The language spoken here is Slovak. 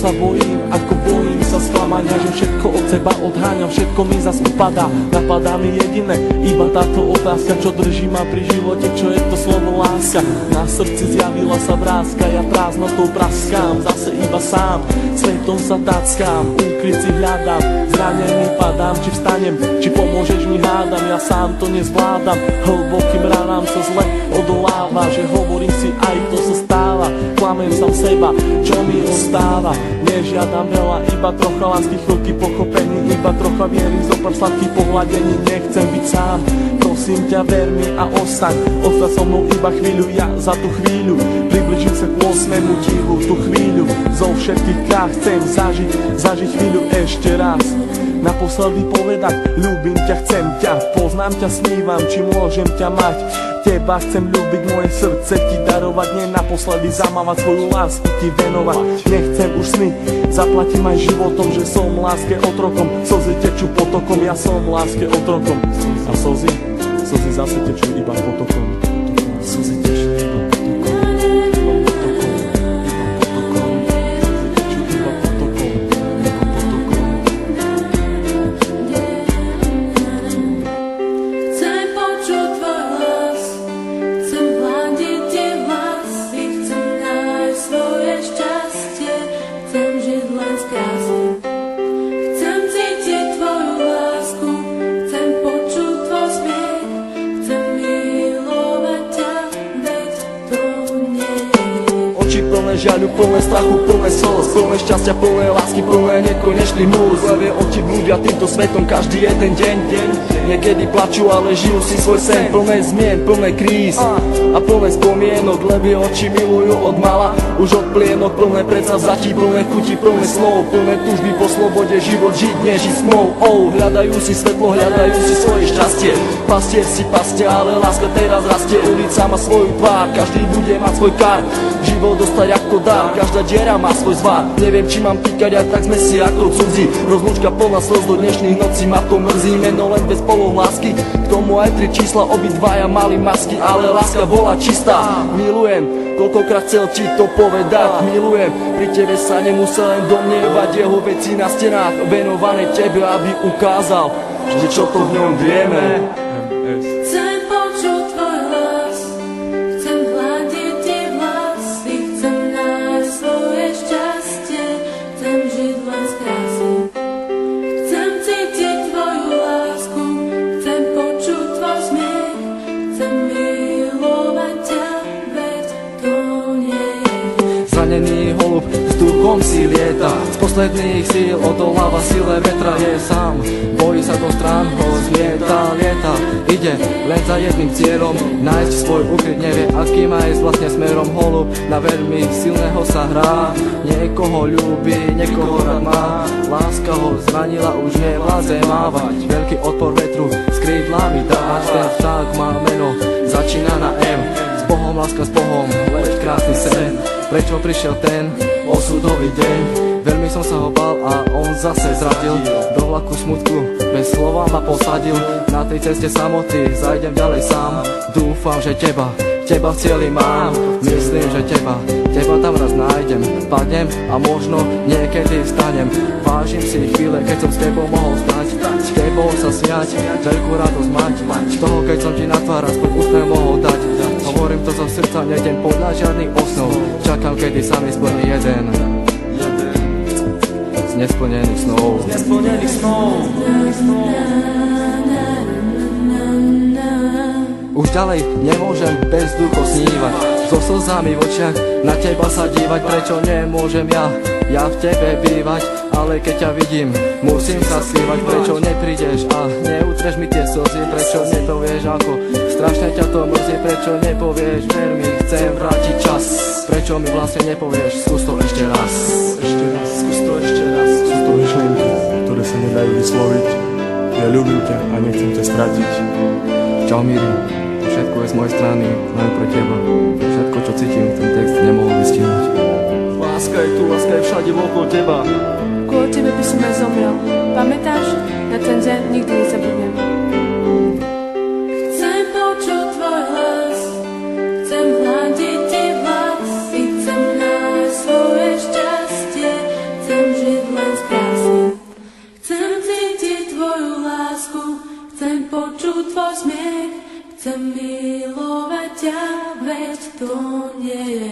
sa bojím, ako bojím sa sklamania, že všetko od seba odháňam, všetko mi zas upadá. Napadá mi jediné, iba táto otázka, čo drží ma pri živote, čo je to slovo láska. Na srdci zjavila sa vrázka, ja prázdnotou praskám, zase iba sám, svetom sa tackám, úkryt si hľadám, zranený padám, či vstanem, či pomôžeš mi hádam, ja sám to nezvládam, hlbokým ranám sa zle odoláva, že hovorím si aj to sa stáva, klamem sám seba, čo mi ostáva. Nežiadam veľa, iba trocha lásky, chvíľky pochopení, iba trocha viery, zopár sladkých pohľadení, nechcem byť sám. Prosím ťa, ver mi a ostaň so mnou iba chvíľu, ja za tú chvíľu približím sa k 8. divu, tú chvíľu zo všetkých krát chcem zažiť chvíľu ešte raz. Naposledy povedať, ľúbim ťa, chcem ťa, poznám ťa, snívam, či môžem ťa mať. Teba chcem ľúbiť, moje srdce ti darovať, nie naposledy zamávať, svoju lásku ti venovať. Nechcem už sny, zaplatím aj životom, že som láske otrokom, slzy tečú potokom, ja som láske otrokom. A slzy zase tečú iba potokom. Slzy tečú iba žiaľu, plné strachu, plné slz, plné šťastia, plné lásky, plné nekonečný múz. Levé oči blúdia týmto svetom každý jeden deň. Niekedy plačú, ale žijú si svoj sen, plné zmien, plné kríz a plné spomienok. Levé oči milujú od mala, už od plienok, plné predsavzatí, plné chutí, plné slov, plné túžby po slobode, život žiť, nežiť smou. Hľadajú si svetlo, hľadajú si svoje šťastie, pastier si pastie, ale láska teraz rastie. Ulica má svoju tvár, každý bude mať svoj kar, život dostať ako dar, každá diera má svoj zvar. Neviem, či mám týkať, a tak sme si ako cudzí. Rozlúčka plná slz do dnešných nocí, ma to mrzí, meno len bez polov lásky. K tomu aj 3 čísla, obidvaja mali masky, ale láska bola čistá. Milujem, koľkokrát chcel ti to povedať, milujem. Pri tebe sa nemusel len domnievať, jeho veci na stenách venované tebe, aby ukázal, že čo to v ňom vieme. Zranený holub vzduchom si lieta, z posledných síl odoláva sile vetra, je sám, bojí sa do strán, ho zmieta, lieta. Ide len za jedným cieľom, nájsť svoj ukryt, nevie aký má ísť vlastne smerom. Holub na veľmi silného sa hrá, niekoho ľúbi, niekoho rád má. Láska ho zranila, už nevládze mávať, veľký odpor vetru s krídlami dávať. Ten vták má meno, začína na M, s Bohom, láska s Bohom, lež krásny sen. Prečo prišiel ten osudový deň? Veľmi som sa ho bál a on zase zradil. Do vlaku smutku bez slova ma posadil. Na tej ceste samoty zajdem ďalej sám. Dúfam, že teba v cieli mám. Myslím, že teba tam raz nájdem. Padnem a možno niekedy vstanem. Vážim si chvíle, keď som s tebou mohol stať, s tebou sa smiať, veľkú radosť mať, z toho, keď som ti na tvár aspoň úsmev mohol dať. Hovorím to zo srdca, nejdem podľa žiadnych osnov, čakám, kedy sa mi splní jeden z nesplnených snov. Už ďalej nemôžem bez ducho snívať, so slzami v očiach na teba sa dívať. Prečo nemôžem ja v tebe bývať, ale keď ťa vidím, musím sa skrývať. Prečo neprídeš a neutreš mi tie slzy, prečo nepovieš, ako strašne ťa to mrzí. Prečo nepovieš, ver mi, chcem vrátiť čas. Prečo mi vlastne nepovieš, skús to ešte raz. Skús to ešte raz. Sú to myšlienky, ktoré sa nedajú vysloviť. Ja ľúbim ťa a nechcem ťa stratiť. Čau Miri, všetko je z mojej strany, len pre teba. Všetko, čo cítim, ten text nemohol vystihnúť. Láska je tu, láska je všade okolo teba. Kvôli tebe by som aj zomrel. Pamätáš? Na ten deň nikdy nezabudnem. Chcem počuť tvoj hlas, chcem hľadiť ti vlasy, chcem nájsť svoje šťastie, Chcem milovať ťa, veď to nie je